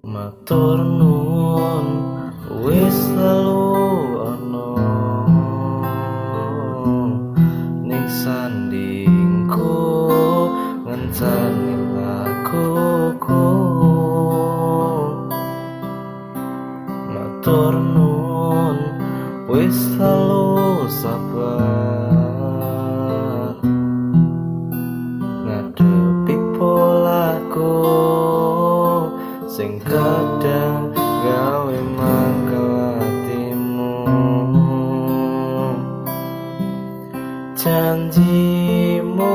Matur nuwun wis lalu ana ning sandingku ngencani lakuku. Matur nuwun wis lalu sabar ngadepi polaku sing kadang gawe mangkel atimu. Janjimu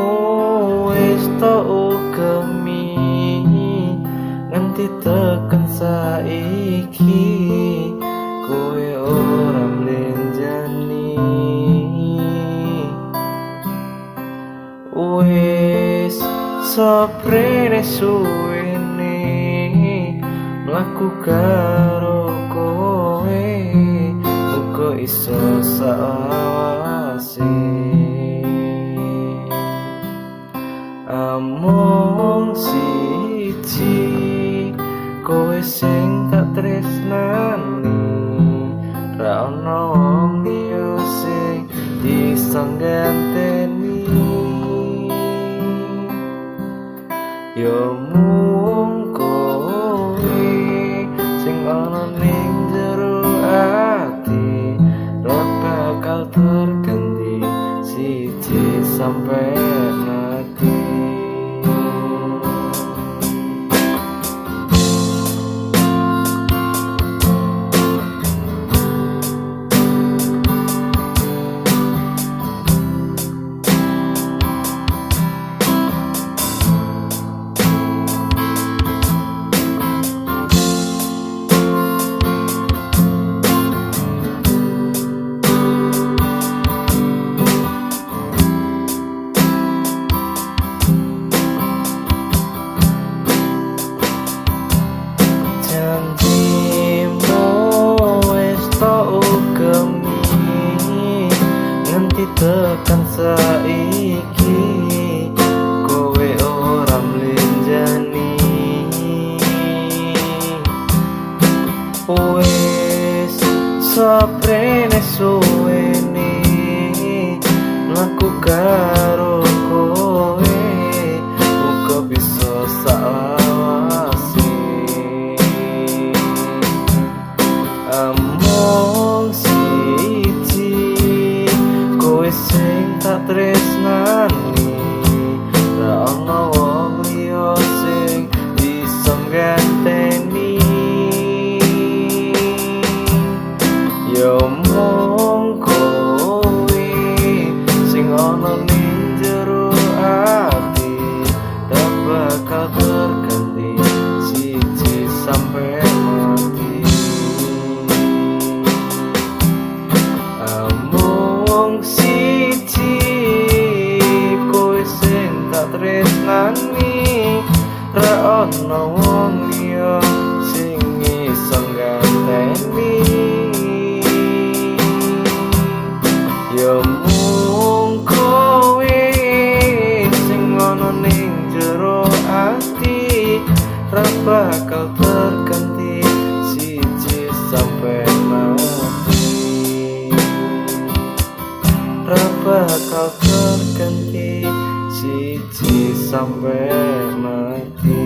wis tak ugemi nganti tekan saiki kowe ora mlenjani. Wis saprene suwene mlaku karo kowe uga iso sawase. Amung siji kowe sing tak tresnani, ra ono wong liya sing iso ngganteni. Yo mung kowe sing ana ning jero ati, ra bakal terganti siji sampai mati. Tekan saiki kowe ora mlenjani. Wis saprene suwene mlaku karo kowe uga bisa sawase. Amung sing tak tresnani, ra ono wong liya sing iso ngganteni. Yo mung kowe sing ono ning jero ati, ra bakal terganti siji sampai mati. Amung tresnani, ra ono wong liya sing iso ngganteni. Yo mung kowe sing ono ning jero ati, ra bakal terganti siji sampai mati. Ra bakal terganti siji sampai mati.